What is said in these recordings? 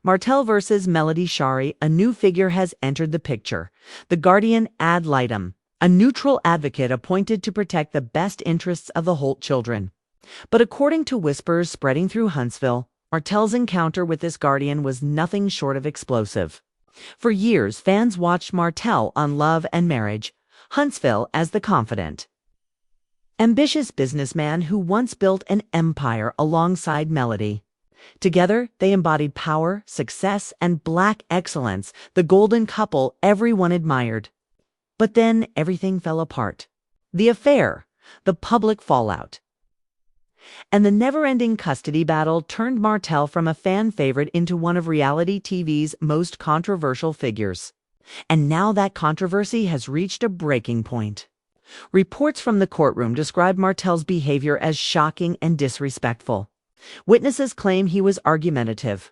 Martell versus Melody Shari, a new figure has entered the picture. The Guardian Ad Litem, a neutral advocate appointed to protect the best interests of the Holt children. But according to whispers spreading through Huntsville, Martell's encounter with this guardian was nothing short of explosive. For years, fans watched Martell on Love and Marriage, Huntsville as the confident, ambitious businessman who once built an empire alongside Melody. Together, they embodied power, success, and Black excellence, the golden couple everyone admired. But then everything fell apart. The affair, the public fallout, and the never-ending custody battle turned Martell from a fan favorite into one of reality TV's most controversial figures. And now that controversy has reached a breaking point. Reports from the courtroom describe Martell's behavior as shocking and disrespectful. Witnesses claim he was argumentative,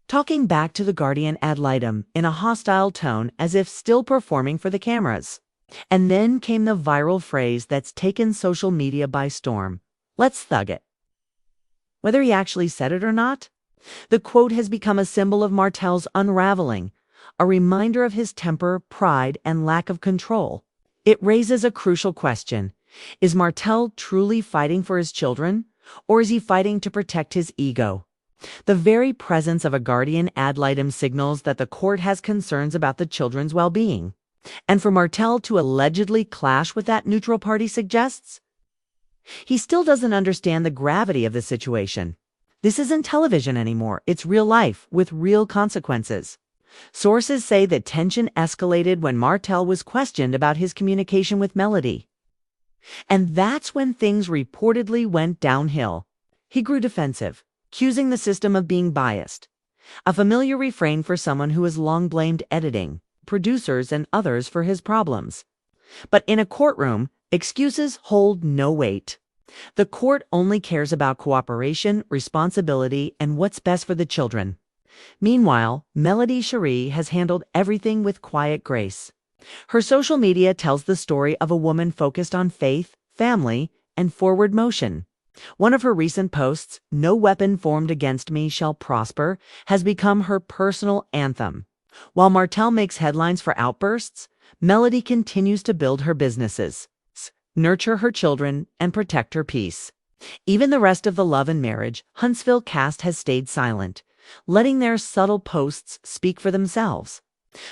talking back to the Guardian Ad Litem in a hostile tone as if still performing for the cameras. And then came the viral phrase that's taken social media by storm: "Let's thug it." Whether he actually said it or not, the quote has become a symbol of Martell's unraveling, a reminder of his temper, pride, and lack of control. It raises a crucial question. Is Martell truly fighting for his children, or is he fighting to protect his ego? The very presence of a Guardian Ad Litem signals that the court has concerns about the children's well-being. And for Martell to allegedly clash with that neutral party suggests he still doesn't understand the gravity of the situation. This isn't television anymore. It's real life with real consequences. Sources say that tension escalated when Martell was questioned about his communication with Melody. And that's when things reportedly went downhill. He grew defensive, accusing the system of being biased, a familiar refrain for someone who has long blamed editing, producers, and others for his problems. But in a courtroom, excuses hold no weight. The court only cares about cooperation, responsibility, and what's best for the children. Meanwhile, Melody Shari has handled everything with quiet grace. Her social media tells the story of a woman focused on faith, family, and forward motion. One of her recent posts, "No weapon formed against me shall prosper," has become her personal anthem. While Martell makes headlines for outbursts, Melody continues to build her businesses, nurture her children, and protect her peace. Even the rest of the Love and Marriage Huntsville cast has stayed silent, letting their subtle posts speak for themselves.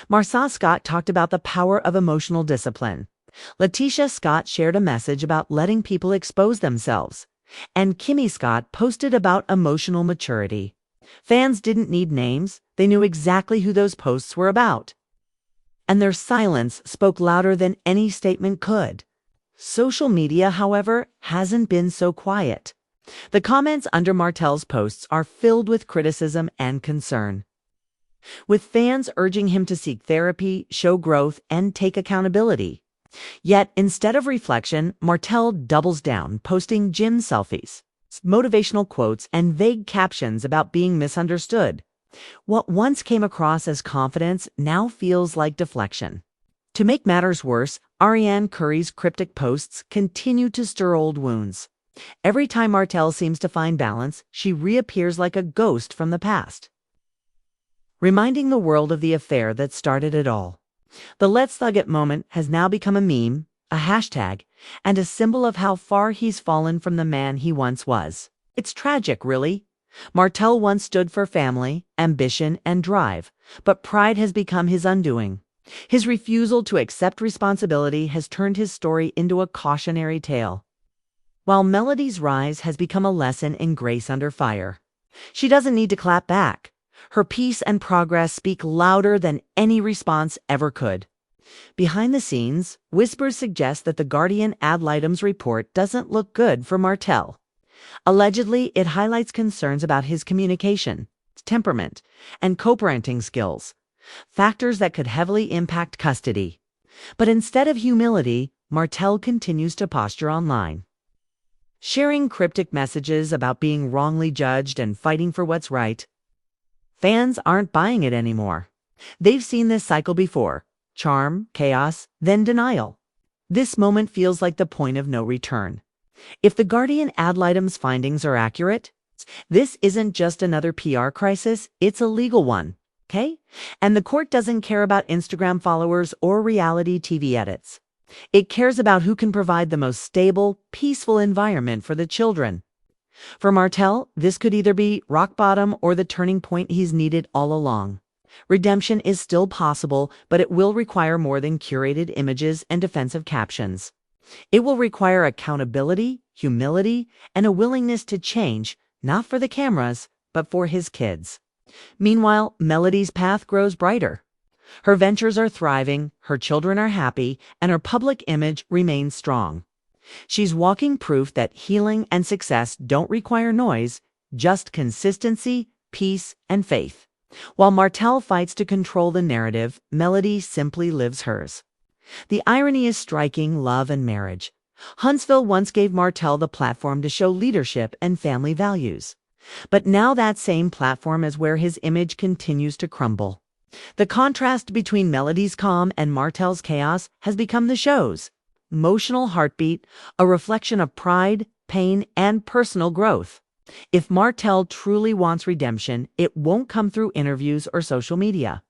Marcia Scott talked about the power of emotional discipline. Letitia Scott shared a message about letting people expose themselves. And Kimmy Scott posted about emotional maturity. Fans didn't need names. They knew exactly who those posts were about. And their silence spoke louder than any statement could. Social media, however, hasn't been so quiet. The comments under Martell's posts are filled with criticism and concern, with fans urging him to seek therapy, show growth, and take accountability. Yet, instead of reflection, Martell doubles down, posting gym selfies, motivational quotes, and vague captions about being misunderstood. What once came across as confidence now feels like deflection. To make matters worse, Ariane Curry's cryptic posts continue to stir old wounds. Every time Martell seems to find balance, she reappears like a ghost from the past, reminding the world of the affair that started it all. The "Let's Thug It" moment has now become a meme, a hashtag, and a symbol of how far he's fallen from the man he once was. It's tragic, really. Martell once stood for family, ambition, and drive, but pride has become his undoing. His refusal to accept responsibility has turned his story into a cautionary tale, while Melody's rise has become a lesson in grace under fire. She doesn't need to clap back. Her peace and progress speak louder than any response ever could. Behind the scenes, whispers suggest that the Guardian Ad Litem's report doesn't look good for Martell. Allegedly, it highlights concerns about his communication, temperament, and co-parenting skills, factors that could heavily impact custody. But instead of humility, Martell continues to posture online, sharing cryptic messages about being wrongly judged and fighting for what's right. Fans aren't buying it anymore. They've seen this cycle before: charm, chaos, then denial. This moment feels like the point of no return. If the Guardian Ad Litem's findings are accurate, This isn't just another PR crisis, it's a legal one, okay? And the court doesn't care about Instagram followers or reality TV edits. It cares about who can provide the most stable, peaceful environment for the children. For Martell, this could either be rock bottom or the turning point he's needed all along. Redemption is still possible, but it will require more than curated images and defensive captions. It will require accountability, humility, and a willingness to change, not for the cameras, but for his kids. Meanwhile, Melody's path grows brighter. Her ventures are thriving, her children are happy, and her public image remains strong. She's walking proof that healing and success don't require noise, just consistency, peace, and faith. While Martell fights to control the narrative, Melody simply lives hers. The irony is striking: love and marriage. Huntsville once gave Martell the platform to show leadership and family values. But now that same platform is where his image continues to crumble. The contrast between Melody's calm and Martell's chaos has become the show's emotional heartbeat, a reflection of pride, pain, and personal growth. If Martell truly wants redemption, it won't come through interviews or social media.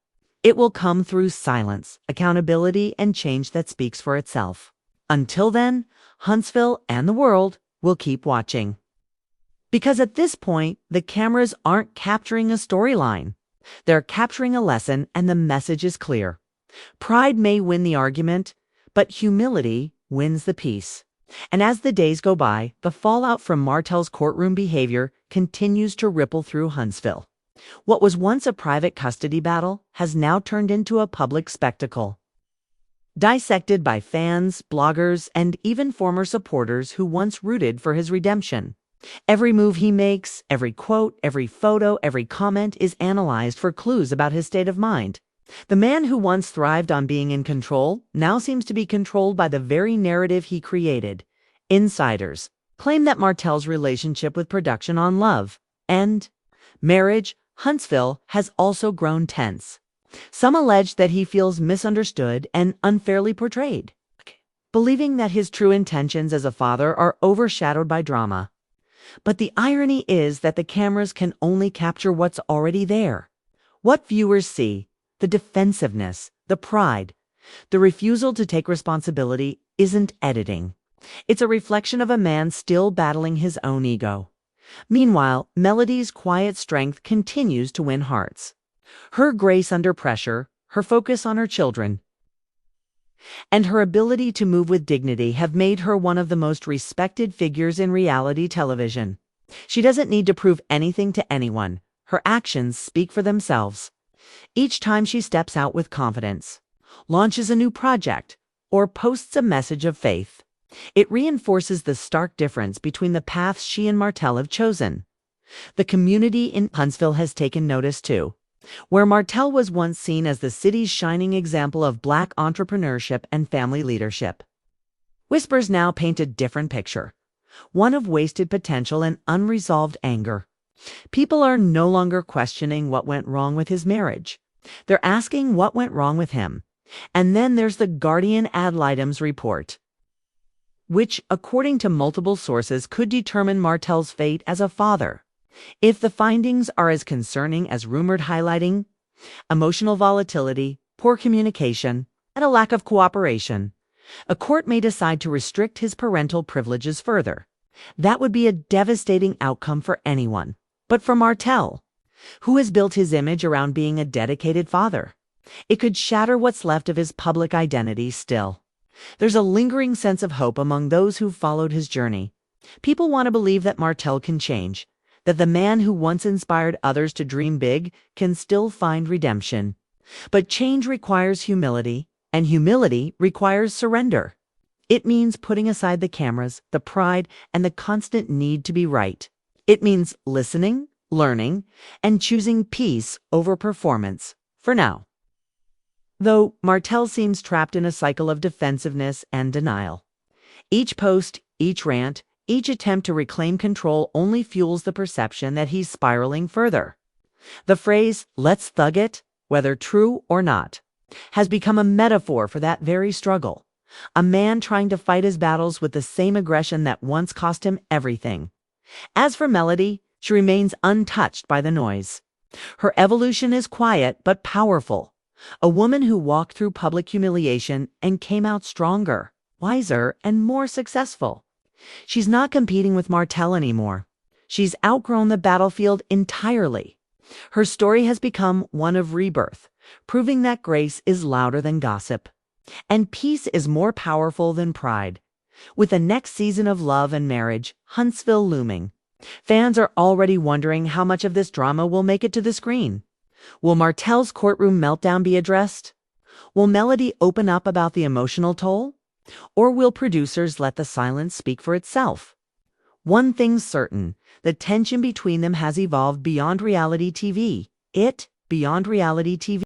It will come through silence, accountability, and change that speaks for itself. Until then, Huntsville and the world will keep watching. Because at this point, the cameras aren't capturing a storyline. They're capturing a lesson, and the message is clear. Pride may win the argument, but humility wins the peace. And as the days go by, the fallout from Martell's courtroom behavior continues to ripple through Huntsville. What was once a private custody battle has now turned into a public spectacle, dissected by fans, bloggers, and even former supporters who once rooted for his redemption. Every move he makes, every quote, every photo, every comment is analyzed for clues about his state of mind. The man who once thrived on being in control now seems to be controlled by the very narrative he created. Insiders claim that Martell's relationship with production on Love and Marriage Huntsville has also grown tense. Some allege that he feels misunderstood and unfairly portrayed, believing that his true intentions as a father are overshadowed by drama. But the irony is that the cameras can only capture what's already there. What viewers see, the defensiveness, the pride, the refusal to take responsibility, isn't editing. It's a reflection of a man still battling his own ego. Meanwhile, Melody's quiet strength continues to win hearts. Her grace under pressure, her focus on her children, and her ability to move with dignity have made her one of the most respected figures in reality television. She doesn't need to prove anything to anyone. Her actions speak for themselves. Each time she steps out with confidence, launches a new project, or posts a message of faith, it reinforces the stark difference between the paths she and Martell have chosen. The community in Huntsville has taken notice too. Where Martell was once seen as the city's shining example of Black entrepreneurship and family leadership, whispers now paint a different picture, one of wasted potential and unresolved anger. People are no longer questioning what went wrong with his marriage. They're asking what went wrong with him. And then there's the Guardian Ad Litem's report, which, according to multiple sources, could determine Martell's fate as a father. If the findings are as concerning as rumored, highlighting emotional volatility, poor communication, and a lack of cooperation, a court may decide to restrict his parental privileges further. That would be a devastating outcome for anyone. But for Martell, who has built his image around being a dedicated father, it could shatter what's left of his public identity still. There's a lingering sense of hope among those who followed his journey. People want to believe that Martell can change, that the man who once inspired others to dream big can still find redemption. But change requires humility, and humility requires surrender. It means putting aside the cameras, the pride, and the constant need to be right. It means listening, learning, and choosing peace over performance, for now. Though Martell seems trapped in a cycle of defensiveness and denial. Each post, each rant, each attempt to reclaim control only fuels the perception that he's spiraling further. The phrase, "let's thug it," whether true or not, has become a metaphor for that very struggle. A man trying to fight his battles with the same aggression that once cost him everything. As for Melody, She remains untouched by the noise. Her evolution is quiet but powerful. A woman who walked through public humiliation and came out stronger, wiser, and more successful. She's not competing with Martell anymore. She's outgrown the battlefield entirely. Her story has become one of rebirth, proving that grace is louder than gossip. And peace is more powerful than pride. With the next season of Love and Marriage, Huntsville looming, fans are already wondering how much of this drama will make it to the screen. Will Martell's courtroom meltdown be addressed? Will Melody open up about the emotional toll? Or will producers let the silence speak for itself? One thing's certain, the tension between them has evolved beyond reality TV. Beyond reality TV.